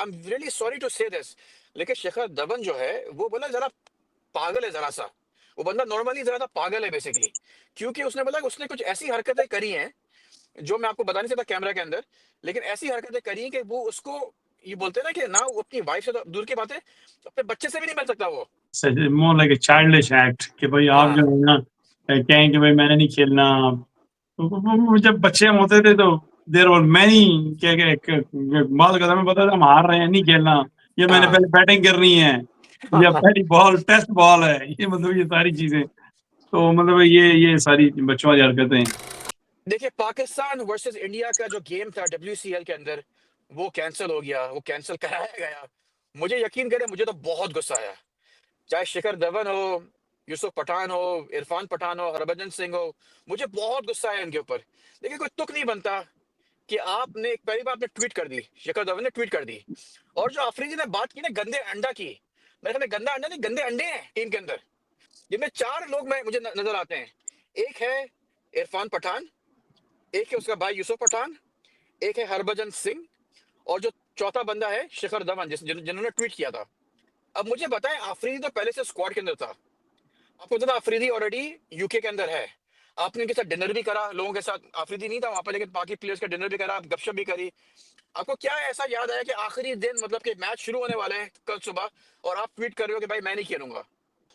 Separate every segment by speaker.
Speaker 1: I am really sorry to say this, लेकिन शिखर धवन जो है वो बोला जरा पागल है जरा सा। वो बंदा नॉर्मली जरा सा पागल है बेसिकली, क्योंकि उसने बोला कि उसने कुछ ऐसी हरकतें करी हैं जो मैं आपको बता नहीं सकता कैमरा के अंदर, लेकिन ऐसी हरकतें करी हैं कि वो उसको, ये बोलते हैं ना कि ना वो अपनी वाइफ से तो दूर की बात है, अपने बच्चे से भी नहीं मिल सकता वो।
Speaker 2: More like a childish act कि भाई आप जो
Speaker 1: हाँ
Speaker 2: है ना कहें कि भाई मैंने नहीं खेलना। जब बच्चे हम होते थे तो देर वर मैनी क्या क्या बहुत कदम में पता था हम हार रहे हैं नहीं खेलना, ये मैंने
Speaker 1: हाँ
Speaker 2: पहले बैटिंग करनी है, या पहली बॉल टेस्ट बॉल है, ये मतलब ये सारी चीजें तो मतलब ये सारी बच्चों वाली हरकतें हैं।
Speaker 1: देखिए पाकिस्तान वर्सेस इंडिया का जो गेम था WCL के अंदर, वो कैंसिल हो गया, वो कैंसिल कराया गया। मुझे यकीन करें, मुझे तो बहुत गुस्सा आया। चाहे शिखर धवन हो, यूसुफ पठान हो, इरफान पठान हो, हरभजन सिंह हो, मुझे बहुत गुस्सा आया इनके ऊपर। लेकिन कोई तुक नहीं बनता कि आपने पहली बार आपने ट्वीट कर दी, शिखर धवन ने ट्वीट कर दी, और जो अफरीदी ने बात की ना गंदे अंडा की, मेरे ख्याल में गंदा अंडा नहीं, गंदे अंडे हैं टीम के अंदर, जिनमें 4 लोग मैं मुझे नजर आते हैं। एक है इरफान पठान, एक है उसका भाई यूसुफ पठान, एक है हरभजन सिंह, और जो चौथा बंदा है शिखर धवन जिन्होंने ट्वीट किया था। अब मुझे बताएं, आफरीदी तो पहले से स्क्वाड के अंदर था, आपको पता था आफरीदी ऑलरेडी यूके के अंदर है। आपने उनके साथ डिनर भी करा, लोगों के साथ आफरीदी नहीं था वहां पर, लेकिन बाकी प्लेयर्स का डिनर भी करा, गपशप भी करी। आपको क्या ऐसा याद आया कि आखिरी दिन, मतलब कि मैच शुरू होने वाले हैं कल सुबह, और आप ट्वीट कर रहे हो कि भाई मैं नहीं खेलूंगा?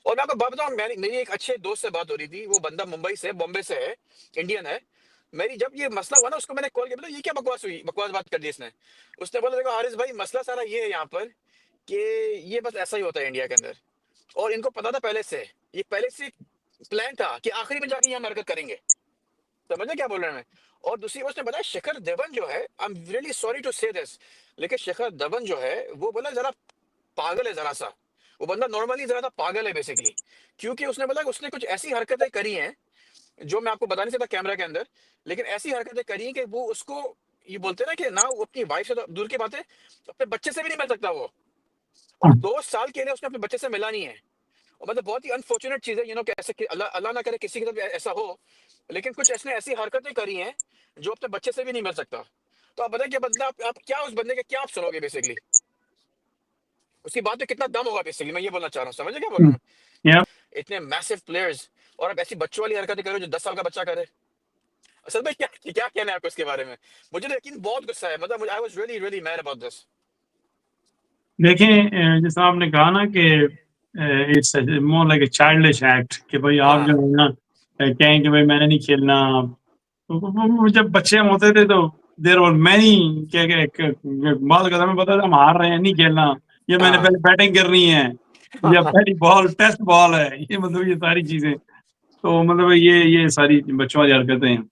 Speaker 1: और मैं आपको बात बताऊं, मेरी एक अच्छे दोस्त से बात हो रही थी, वो बंदा मुंबई से, बॉम्बे से है, इंडियन है। मेरी जब ये मसला हुआ ना, उसको मैंने कॉल किया, बोला ये क्या बकवास हुई, बकवास बात कर दी इसने। उसने बोला देखो हारिस भाई, मसला सारा ये है यहाँ पर कि ये बस ऐसा ही होता है इंडिया के अंदर, और इनको पता था पहले से, ये पहले से प्लान था कि आखिरी में जाके यहाँ हरकत करेंगे। समझे क्या बोल रहे हैं मैं? और दूसरी बात उसने बताया, शिखर धवन जो है, I am really sorry to say this, लेकिन शिखर धवन जो है वो बोला जरा पागल है जरा सा। वो बंदा नॉर्मली जरा सा पागल है बेसिकली, क्योंकि उसने बोला कि उसने कुछ ऐसी हरकतें करी हैं जो मैं आपको बता नहीं सकता कैमरा के अंदर, लेकिन ऐसी हरकतें करी हैं कि वो उसको, ये बोलते हैं ना कि ना वो अपनी वाइफ से तो दूर की बात है, अपने बच्चे से भी नहीं मिल सकता वो। और 2 साल के लिए उसने अपने बच्चे से मिला नहीं है। और मतलब बहुत ही अनफॉर्चुनेट चीज है, कि ऐसे कि अल्लाह अल्लाह ना करे किसी के साथ भी ऐसा हो, लेकिन कुछ ऐसे ऐसी हरकतें करी हैं जो अपने बच्चे से भी नहीं मिल सकता। तो आप बताएं क्या बदला, आप क्या उस बंदे के क्या आप सुनोगे बेसिकली, उसकी बात में कितना दम होगा बेसिकली, मैं ये बोलना चाह रहा हूँ। समझे क्या बोल रहा हूँ
Speaker 2: या
Speaker 1: मैं? इतने मैसिव प्लेयर्स, और आप ऐसी बच्चों वाली हरकतें करो जो 10 साल का बच्चा करे। असल में क्या क्या कहना है आपको इसके बारे में? मुझे तो यकीन बहुत गुस्सा है, मतलब I was really really mad about this.
Speaker 2: देखें जैसा आपने कहा ना कि it's more like a childish act कि भाई आप जो
Speaker 1: हाँ
Speaker 2: है ना कहें कि भाई मैंने नहीं खेलना। जब बच्चे हम होते थे तो देर वर मैनी क्या क्या बहुत कदम में पता था हम हार रहे हैं नहीं खेलना, ये मैंने
Speaker 1: हाँ
Speaker 2: पहले बैटिंग करनी है, या पहली बॉल टेस्ट बॉल है, ये मतलब ये सारी चीजें तो मतलब ये सारी बच्चों वाली हरकतें हैं।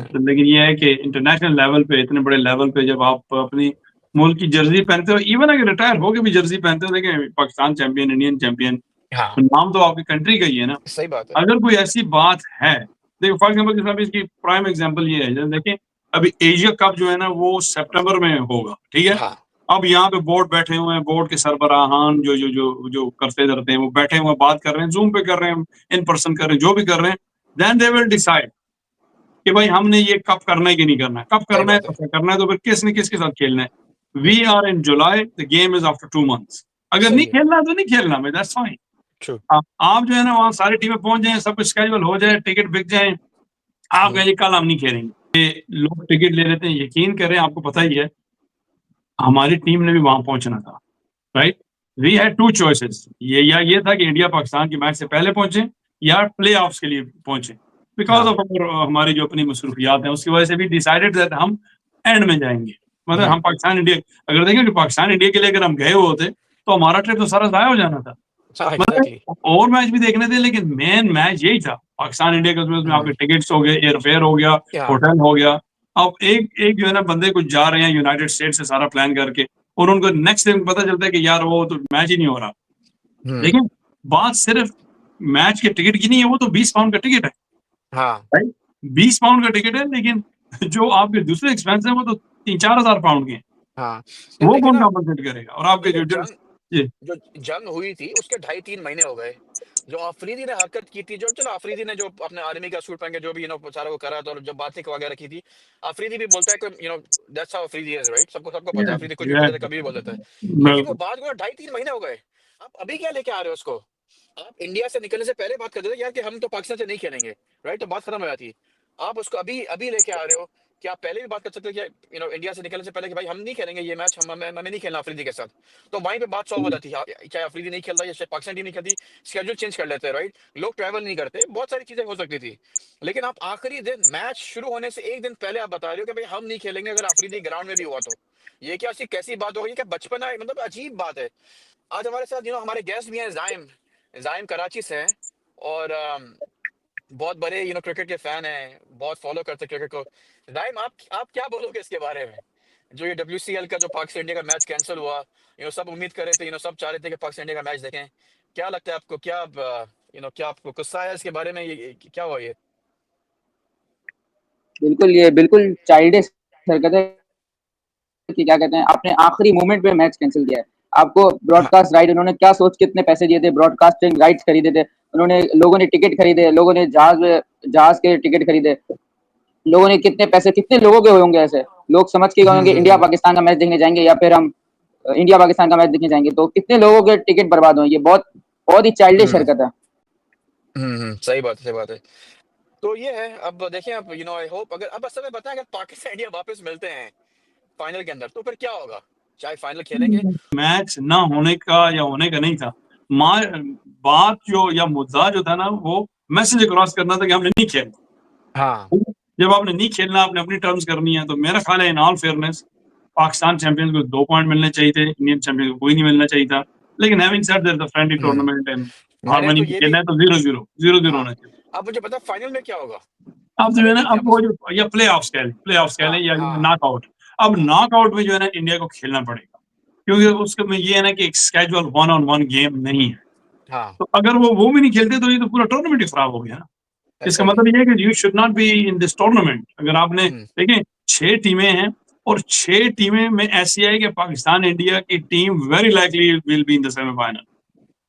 Speaker 2: तो लेकिन ये है कि इंटरनेशनल लेवल पे, इतने बड़े लेवल पे जब आप अपनी मुल्क की जर्सी पहनते हो, इवन अगर रिटायर होके भी जर्सी पहनते हो, देखें पाकिस्तान चैंपियन, इंडियन चैंपियन,
Speaker 1: हाँ
Speaker 2: नाम तो आपकी कंट्री का ही है ना।
Speaker 1: सही बात है।
Speaker 2: अगर कोई ऐसी बात है, देखो फॉर एग्जाम्पल जैसे अभी इसकी प्राइम एग्जाम्पल ये है, जैसे देखें अभी एशिया कप जो है ना वो सितंबर में होगा, ठीक है।
Speaker 1: हाँ
Speaker 2: अब यहाँ पे बोर्ड बैठे हुए हैं, बोर्ड के सरबराहान जो जो जो जो करते धरते हैं वो बैठे हुए बात कर रहे हैं, जूम पे कर रहे हैं, इन पर्सन कर रहे हैं, जो भी कर रहे हैं, देन दे विल डिसाइड कि भाई हमने ये कब करना है कि नहीं करना है, कब
Speaker 1: सही
Speaker 2: करना है
Speaker 1: बात है।
Speaker 2: कैसे करना है, तो फिर किसने किसके साथ खेलना है। We are in July, the game is after 2 months। अगर नहीं
Speaker 1: सही है।
Speaker 2: खेलना है तो नहीं खेलना, मैं दैट्स फाइन।
Speaker 1: ट्रू।
Speaker 2: आप जो है ना वहाँ सारी टीमें पहुंच जाए, सब कुछ स्केजुअल हो जाए, टिकट बिक जाए, आप कहेंगे कल हम नहीं खेलेंगे, ये लोग टिकट ले लेते हैं। यकीन करें आपको पता ही है हमारी टीम ने भी वहां पहुंचना था, right. We had two choices, ये था कि इंडिया पाकिस्तान की मैच से पहले पहुंचे या प्ले ऑफ्स के लिए पहुंचे, बिकॉज
Speaker 1: हाँ
Speaker 2: ऑफ हमारी जो अपनी मसरूफियात हैं उसकी वजह से भी डिसाइडेड दैट हम एंड में जाएंगे। मतलब हम पाकिस्तान इंडिया, अगर देखें कि पाकिस्तान इंडिया के लिए अगर हम गए हुए होते तो हमारा ट्रिप तो सारा ज़ाया हो जाना था।
Speaker 1: हाँ एग्जैक्टली।
Speaker 2: मतलब और मैच भी देखने थे, लेकिन मेन मैच यही था पाकिस्तान इंडिया का, उसमें आपके टिकट्स हो गए, एयरफेयर हो गया,
Speaker 1: या
Speaker 2: होटल हो गया। अब एक एक जो है ना बंदे कुछ जा रहे हैं यूनाइटेड स्टेट से सारा प्लान करके, और उनको नेक्स्ट दिन पता चलता है कि यार वो तो मैच ही नहीं हो रहा। लेकिन बात सिर्फ मैच के टिकट की नहीं है, वो तो 20 पाउंड का टिकट है,
Speaker 1: हाँ
Speaker 2: राइट। 20 पाउंड का टिकट है, लेकिन जो आपके दूसरे एक्सपेंस है वो तो 3-4 हज़ार पाउंड के हैं।
Speaker 1: हाँ। यार
Speaker 2: वो
Speaker 1: देखिए
Speaker 2: कौन
Speaker 1: ना,
Speaker 2: कॉम्पनसेट करेगा, और आपके
Speaker 1: देखिए
Speaker 2: जो
Speaker 1: जंग,
Speaker 2: जी
Speaker 1: जो जंग हुई थी उसके 2.5-3 महीने हो गए, जो अफरीदी ने हरकत की थी, जो चलो अफरीदी ने जो अपने आर्मी का सूट पहन के जो भी सारा को करा था और जब बातें वगैरह की थी, अफरीदी भी बोलता है कि that's how Afridi is, right? सबको सबको पता है
Speaker 2: Yeah,
Speaker 1: अफरीदी कुछ भी बोल
Speaker 2: yeah,
Speaker 1: देता है, कभी भी बोल देता है। लेकिन वो
Speaker 2: बिल्कुल।
Speaker 1: बात को 2.5-3 महीने हो गए, आप अभी क्या लेके आ रहे हो उसको? आप इंडिया से निकलने से पहले बात करते थे यार कि हम तो पाकिस्तान से नहीं खेलेंगे, राइट? तो बात खत्म हो जाती। आप उसको अभी अभी लेके आ रहे हो कि आप पहले भी बात कर सकते थे कि इंडिया से निकलने से पहले कि भाई हम नहीं खेलेंगे ये मैच, हमें नहीं खेलना अफरीदी के साथ। तो वहीं पे बात सॉल्व हो जाती है। चाहे अफरीदी नहीं खेलता या शायद पाकिस्तान टीम नहीं खेलती, शेड्यूल चेंज कर लेते हैं, राइट? लोग ट्रैवल नहीं करते, बहुत सारी चीजें हो सकती थी। लेकिन आप आखिरी दिन मैच शुरू होने से एक दिन पहले आप बता रहे हो कि भाई हम नहीं खेलेंगे अगर अफरीदी ग्राउंड में भी हुआ तो। ये क्या ऐसी कैसी बात हो गई? क्या बचपना है? मतलब अजीब बात है। आज हमारे साथ हमारे गेस्ट भी हैं, जाइम। जाइम कराची से हैं और बहुत बड़े क्रिकेट के फैन हैं, बहुत फॉलो करते हैं क्रिकेट को। जाइम, आप क्या बोलोगे इसके बारे में? जो ये WCL का जो पाकिस्तान इंडिया का मैच कैंसिल हुआ, सब उम्मीद कर रहे थे, सब चाह रहे थे कि पाकिस्तान इंडिया का मैच देखें। क्या लगता है आपको? क्या क्या आपको गुस्सा आया इसके बारे में? ये क्या हुआ ये?
Speaker 3: बिल्कुल, ये बिल्कुल चाइल्डिश हरकत है कि क्या कहते हैं, आपने आखिरी मोमेंट पे मैच कैंसिल किया है। आपको
Speaker 1: हाँ।
Speaker 3: ब्रॉडकास्ट राइट उन्होंने क्या सोच के इतने पैसे दिए थे, ब्रॉडकास्टिंग राइट्स खरीदे थे। उन्होंने लोगों ने टिकट खरीदे, लोगों ने जहाज के टिकट खरीदे। लोगों ने कितने पैसे, कितने लोगों के होंगे ऐसे? लोग समझ के गए होंगे इंडिया
Speaker 1: हम्म।
Speaker 3: पाकिस्तान का मैच देखने जाएँगे या फिर हम इंडिया पाकिस्तान का मैच देखने जाएँगे। तो कितने लोगों के टिकट बर्बाद हुए। ये बहुत बहुत ही चाइल्डिश
Speaker 1: हम्म।
Speaker 3: हरकत है।
Speaker 1: सही बात है, सही बात है। तो ये है, अब देखें, अब आई होप, अगर अब असल में बताएं, अगर पाकिस्तान इंडिया वापस मिलते हैं फाइनल के अंदर तो फिर क्या होगा? चाहे फाइनल खेलेंगे।
Speaker 2: मैच ना होने का या होने का नहीं था। बात जो या मुद्दा जो था ना, वो मैसेज क्रॉस करना था कि हमने नहीं खेलना।
Speaker 1: हाँ।
Speaker 2: जब आपने नहीं खेलना, आपने अपनी टर्म्स करनी है, तो मेरा ख्याल है in all fairness Pakistan champions को 2 पॉइंट मिलने चाहिए थे, इंडियन चैंपियन को कोई नहीं मिलना चाहिए था। लेकिन having said that the friendly
Speaker 1: hmm
Speaker 2: tournament and
Speaker 1: मैंने
Speaker 2: हार्मनी
Speaker 1: तो
Speaker 2: में
Speaker 1: ये भी।
Speaker 2: खेलना है तो 0-0 0-0
Speaker 1: हाँ।
Speaker 2: होना चाहिए।
Speaker 1: अब मुझे पता फाइनल में क्या होगा।
Speaker 2: अब जो
Speaker 1: अगर
Speaker 2: है ना,
Speaker 1: जीते
Speaker 2: अब
Speaker 1: आपस।
Speaker 2: वो जो या प्ले ऑफ्स कह
Speaker 1: हाँ
Speaker 2: लें या
Speaker 1: हाँ
Speaker 2: नॉकआउट। अब
Speaker 1: हाँ
Speaker 2: नॉकआउट में जो है ना इंडिया को खेलना पड़ेगा, क्योंकि उसके में ये है ना कि एक स्केजुअल 1-on-1 गेम नहीं है।
Speaker 1: हाँ।
Speaker 2: तो अगर वो भी नहीं खेलते तो ये तो पूरा टूर्नामेंट ही खराब हो गया ना। इसका
Speaker 1: एग्जैक्टली।
Speaker 2: मतलब ये है कि you should not be in this tournament. अगर आपने
Speaker 1: हम्म
Speaker 2: देखिए 6 टीमें हैं और 6 टीमें में ऐसी है कि पाकिस्तान इंडिया की team very likely will be in the semifinal.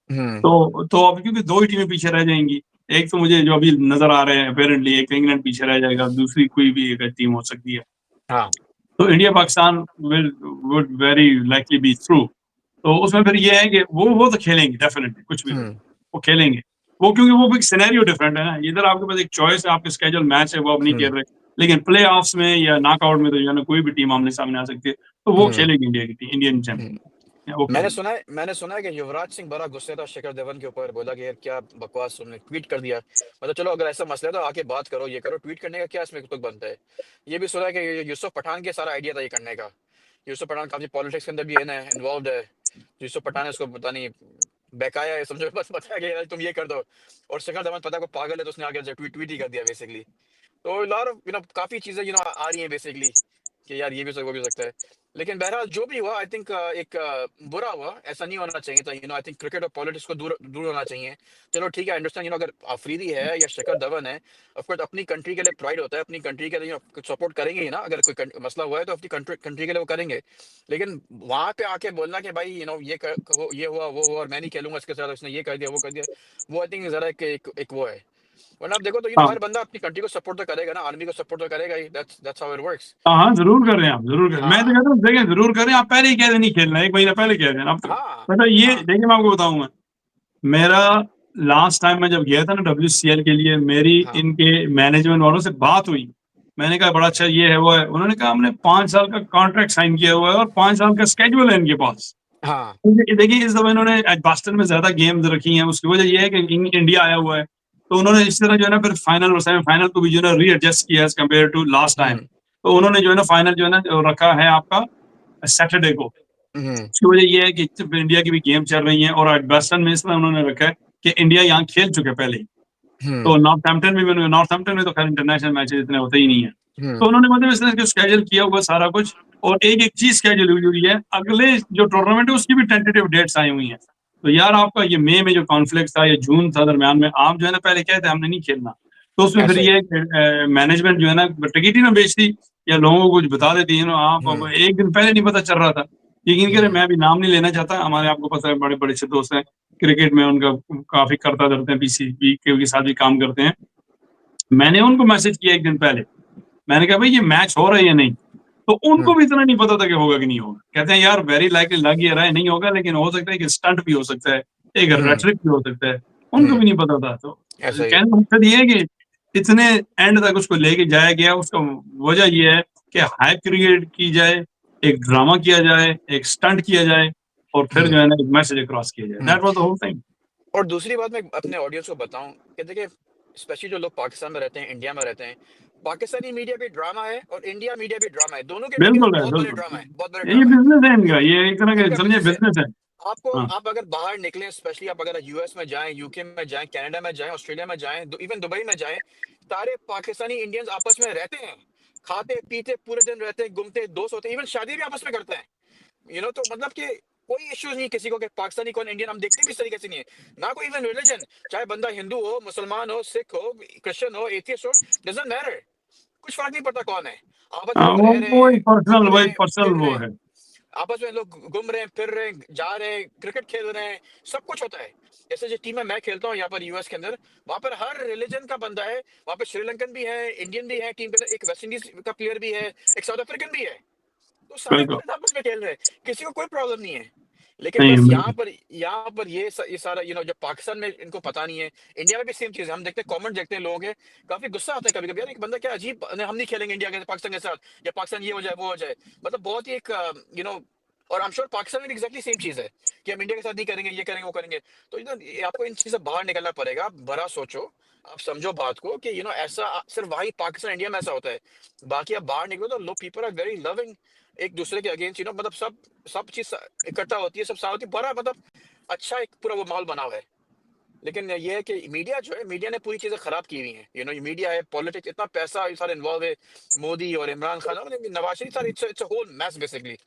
Speaker 1: हम्म
Speaker 2: तो अब क्योंकि 2 ही टीमें पीछे रह जाएंगी। एक तो मुझे जो अभी नजर आ रहे हैं अपेरेंटली, एक इंग्लैंड पीछे रह जाएगा, दूसरी कोई भी एक टीम हो सकती है।
Speaker 1: हाँ।
Speaker 2: तो India Pakistan will would very likely B through. तो उसमें फिर ये है कि वो तो खेलेंगे डेफिनेटली, कुछ भी हो
Speaker 1: हम्म
Speaker 2: वो खेलेंगे। वो क्योंकि वो भी सिनेरियो डिफरेंट है ना। इधर आपके पास एक चॉइस है, आपके स्केड्यूल मैच है, वो आप नहीं
Speaker 1: हम्म
Speaker 2: खेल रहे। लेकिन प्ले ऑफ्स में या नॉकआउट में तो जो है ना कोई भी टीम आमने सामने आ सकती है। तो वो
Speaker 1: हम्म
Speaker 2: खेलेगी इंडिया की टीम, इंडियन
Speaker 1: हम्म।
Speaker 2: चैंपियन वो
Speaker 1: मैंने
Speaker 2: खेलेगी।
Speaker 1: सुना है मैंने सुना है कि युवराज सिंह बड़ा गुस्से था शिखर धवन के ऊपर, बोला कि यार क्या बकवास, तुमने ट्वीट कर दिया। मतलब चलो, अगर ऐसा मसला है तो आके बात करो, ये करो, ट्वीट करने का क्या इसमें तुक बनता है? ये भी सुना है कि यूसुफ पठान के सारा आइडिया था ये करने का। यूसुफ पठान काफी पॉलिटिक्स के अंदर भी है ना, इन्वॉल्व है। यूसुफ पठान ने उसको पता नहीं बहकाया है, समझो, बस बताया कि यार तुम ये कर दो। और शिखर धवन पता को पागल है तो उसने आगे ट्वीट ट्वीट ही कर दिया बेसिकली। तो लॉट ऑफ काफी चीजें आ रही हैं बेसिकली कि यार ये भी वो भी हो सकता है। लेकिन बहरहाल जो भी हुआ, आई थिंक एक बुरा हुआ, ऐसा नहीं होना चाहिए था। आई थिंक क्रिकेट और पॉलिटिक्स को दूर दूर होना चाहिए। चलो ठीक है, अंडरस्टैंड, अगर अफरीदी है या शिखर धवन है, ऑफ कोर्स अपनी कंट्री के लिए प्राइड होता है, अपनी कंट्री के लिए सपोर्ट करेंगे ही ना। अगर कोई मसला हुआ है तो अपनी कंट्री के लिए वो करेंगे। लेकिन वहां पे आके बोलना कि भाई ये हुआ वो हुआ और मैं नहीं खेलूंगा इसके साथ, उसने ये कर दिया वो कर दिया, वो आई थिंक जरा एक वो है। वरना आप देखो तो
Speaker 2: हाँ
Speaker 1: हर बंदा अपनी कंट्री को सपोर्ट तो करेगा ना, आर्मी को सपोर्ट तो करेगा ही। That's how it works.
Speaker 2: हाँ हाँ, जरूर कर रहे हैं आप, जरूर करें। मैं तो
Speaker 1: हाँ
Speaker 2: कहता हूँ देखें, जरूर करें। आप पहले ही कह दें नहीं खेलना, 1 महीना पहले कह दें। अब तो
Speaker 1: हाँ
Speaker 2: मतलब ये
Speaker 1: हाँ
Speaker 2: देखिए, मैं आपको बताऊंगा। मेरा लास्ट टाइम मैं जब गया था ना WCL के लिए, मेरी
Speaker 1: हाँ
Speaker 2: इनके मैनेजमेंट वालों से बात हुई। मैंने कहा बड़ा अच्छा ये है वो है। उन्होंने कहा हमने 5 साल का कॉन्ट्रैक्ट साइन किया हुआ है और 5 साल का स्केड्यूल है इनके पास।
Speaker 1: हाँ।
Speaker 2: देखिए इस दफा इन्होंने बॉस्टन में ज्यादा गेम्स रखी हैं। उसकी वजह यह है कि इंडिया आया हुआ है। तो उन्होंने इस तरह जो है ना फिर फाइनल और सेमीफाइनल को भी जो है ना रीएडजस्ट किया as compared to last time.
Speaker 1: हम्म
Speaker 2: तो उन्होंने जो है ना फाइनल जो है ना जो रखा है आपका सैटरडे को।
Speaker 1: हम्म
Speaker 2: उसकी वजह यह है कि इंडिया की भी गेम चल रही है और वेस्टर्न में इसलिए उन्होंने रखा है कि इंडिया यहाँ खेल चुके पहले ही।
Speaker 1: हम्म
Speaker 2: तो नॉर्थहैम्पटन में तो खैर इंटरनेशनल मैचेस इतने होते ही नहीं है।
Speaker 1: हम्म
Speaker 2: तो उन्होंने मतलब इस तरह स्केड्यूल किया हुआ सारा कुछ। और एक एक चीज स्केड्यूल हुई हुई है, अगले जो टूर्नामेंट है उसकी भी टेंटेटिव डेट्स आई हुई हैं। तो यार आपका ये मई में जो कॉन्फ्लिक्ट था, ये जून था दरमियान में, आप जो है ना पहले कहते हमने नहीं खेलना। तो उसमें फिर
Speaker 1: ऐसा ही।
Speaker 2: ये मैनेजमेंट जो है ना टिकट ही ना बेचती या लोगों को कुछ बता देती है ना। आप अब
Speaker 1: हम्म
Speaker 2: एक दिन पहले नहीं पता चल रहा था। यकीन करें मैं भी नाम नहीं लेना चाहता, हमारे आपको पता है बड़े बड़े अच्छे दोस्त हैं क्रिकेट में, उनका काफी करता धरते हैं, पीसीबी के साथ भी काम करते हैं। मैंने उनको मैसेज किया एक दिन पहले, मैंने कहा भाई ये मैच हो रहा है या नहीं, तो उनको भी इतना नहीं पता था कि होगा कि नहीं होगा। कहते हैं यार वेरी लाइकली लग ये रहा है नहीं होगा, लेकिन हो सकता है कि स्टंट भी हो सकता है, एक रेटरिक भी हो सकता है, उनको भी नहीं पता था। तो
Speaker 1: ऐसा ही है।
Speaker 2: कहने का मकसद ये है कि इतने एंड तक उसको लेके जाया गया, उसका वजह ये है कि हाइप क्रिएट की जाए, एक ड्रामा किया जाए, एक स्टंट किया जाए, और फिर जो है ना एक मैसेज क्रॉस किया जाए। That was the whole thing.
Speaker 1: और दूसरी बात मैं अपने ऑडियंस को बताऊं कि देखिए, स्पेशली जो लोग पाकिस्तान में रहते हैं, इंडिया में रहते हैं, पाकिस्तानी मीडिया भी ड्रामा है और इंडिया मीडिया भी ड्रामा है, दोनों के मिलकर
Speaker 2: बिल्कुल है,
Speaker 1: बहुत बड़े
Speaker 2: बिल्कुल।
Speaker 1: ड्रामा है, बहुत बड़े
Speaker 2: ये
Speaker 1: ड्रामा है।
Speaker 2: बिजनेस है इनका, ये एक तरह का
Speaker 1: इनका
Speaker 2: समझिए
Speaker 1: बिजनेस है।
Speaker 2: बिजनेस है।
Speaker 1: आपको
Speaker 2: हाँ।
Speaker 1: आप अगर बाहर निकलें, स्पेशली आप अगर यूएस में जाएं, यूके में जाएं, कनाडा में जाएं, ऑस्ट्रेलिया में जाएं, इवन दुबई में जाएं, सारे पाकिस्तानी इंडियंस आपस में रहते हैं, खाते पीते पूरे दिन रहते हैं, घूमते दोस्त होते हैं, इवन शादी भी आपस में करते हैं। तो मतलब कि कोई इश्यूज नहीं किसी को कि पाकिस्तानी कौन इंडियन, हम देखते भी इस तरीके से नहीं है ना। कोई इवन रिलीजन, चाहे बंदा हिंदू हो, मुसलमान हो, सिख हो, क्रिश्चियन हो, एथियस्ट हो, डजंट मैटर, कुछ फर्क नहीं पड़ता कौन है। आपस में
Speaker 2: हाँ,
Speaker 1: लोग रह रहे
Speaker 2: वो
Speaker 1: हैं,
Speaker 2: एक पर्सनल,
Speaker 1: घूम
Speaker 2: वो
Speaker 1: रहे
Speaker 2: एक
Speaker 1: हैं,
Speaker 2: पर्सनल
Speaker 1: फिर रहे
Speaker 2: वो
Speaker 1: हैं,
Speaker 2: है।
Speaker 1: आपस में लोग घूम रहे हैं, फिर रहे हैं, जा रहे हैं, क्रिकेट खेल रहे हैं, सब कुछ होता है। जैसे जो टीम में मैं खेलता हूँ यहाँ पर यूएस के अंदर, वहां पर हर रिलीजन का बंदा है, वहां पर श्रीलंकन भी है, इंडियन भी है टीम के अंदर, एक वेस्ट इंडीज का प्लेयर भी है, एक साउथ अफ्रीकन भी है, तो सारे
Speaker 2: बिल्कुल।
Speaker 1: बंदे आपस में खेल रहे हैं, किसी को कोई प्रॉब्लम नहीं है। लेकिन
Speaker 2: नहीं,
Speaker 1: बस
Speaker 2: बिल्कुल।
Speaker 1: यहाँ पर ये सारा जो पाकिस्तान में इनको पता नहीं है। इंडिया में भी सेम चीज है, हम देखते हैं, कमेंट देखते हैं, लोगों के काफी गुस्सा आता है कभी कभी, यार एक बंदा क्या अजीब, हम नहीं खेलेंगे इंडिया के पाकिस्तान के साथ, या पाकिस्तान ये हो जाए वो हो जाए, मतलब बहुत ही एक और आई एम श्योर पाकिस्तान में भी एग्जैक्टली सेम चीज है कि हम इंडिया के साथ नहीं करेंगे, ये करेंगे वो करेंगे। तो आपको इन चीज से बाहर निकलना पड़ेगा, आप बड़ा सोचो, आप समझो बात को कि ऐसा सिर्फ वही पाकिस्तान इंडिया में ऐसा होता है, बाकी आप बाहर निकलो तो लोग, पीपल आर वेरी लविंग एक दूसरे के अगेंस्ट, मतलब सब चीज इकट्ठा होती है, सब साथ होती है, बड़ा मतलब अच्छा एक पूरा वो माहौल बना हुआ है। लेकिन ये है कि मीडिया जो है, मीडिया ने पूरी चीजें खराब की हुई हैं। ये मीडिया है, पॉलिटिक्स, इतना पैसा ये सारे इन्वॉल्व है, मोदी और इमरान खान और नवाज शरीफ, सारे it's a whole mess basically.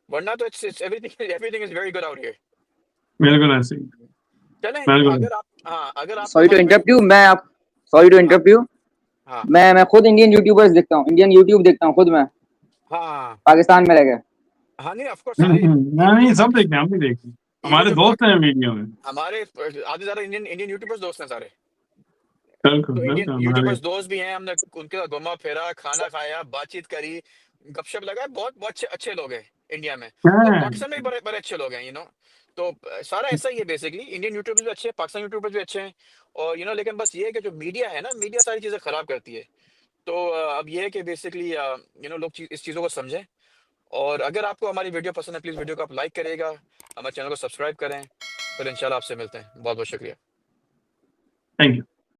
Speaker 1: वरना तो it's everything is very good out here.
Speaker 2: बिल्कुल ऐसे ही।
Speaker 1: चलें,
Speaker 2: बिल्कुल।
Speaker 1: अगर आपको
Speaker 3: सॉरी टू
Speaker 1: हमारी
Speaker 3: interrupt you,
Speaker 1: video,
Speaker 3: sorry to
Speaker 1: हाँ
Speaker 3: इंटरप्ट यू,
Speaker 1: हाँ
Speaker 3: मैं खुद इंडियन यूट्यूबर्स देखता हूँ, इंडियन यूट्यूब देखता हूँ खुद मैं,
Speaker 1: हाँ
Speaker 3: पाकिस्तान में रह गए।
Speaker 1: हाँ, नहीं ऑफ कोर्स, अरे
Speaker 2: नहीं,
Speaker 1: इवन
Speaker 2: सब देखते हैं, हम भी देखते हैं, हमारे
Speaker 1: जो
Speaker 2: दोस्त हैं वीडियो में।
Speaker 1: हमारे आधे ज्यादा इंडियन यूट्यूबर्स दोस्त हैं सारे,
Speaker 2: बिल्कुल
Speaker 1: तो इंडियन
Speaker 2: बिल्कुल हमारे।
Speaker 1: यूट्यूबर्स दोस्त भी हैं, हमने उनके साथ घुमा फिरा, खाना खाया, बातचीत करी, गपशप लगाया, बहुत बहुत अच्छे अच्छे लोग हैं इंडिया में, और
Speaker 2: हाँ,
Speaker 1: पाकिस्तान में भी बड़े बड़े अच्छे लोग हैं। तो सारा ऐसा ही है बेसिकली, इंडियन यूट्यूबर्स भी अच्छे हैं, पाकिस्तान यूट्यूबर्स भी अच्छे हैं, और लेकिन बस ये है कि जो मीडिया है ना, मीडिया सारी चीजें खराब करती है। तो अब ये है कि बेसिकली लोग इस चीजों को समझें। और अगर आपको हमारी वीडियो पसंद है, प्लीज वीडियो को आप लाइक करिएगा, हमारे चैनल को सब्सक्राइब करें, फिर इंशाल्लाह आपसे मिलते हैं। बहुत बहुत शुक्रिया।
Speaker 2: Thank you.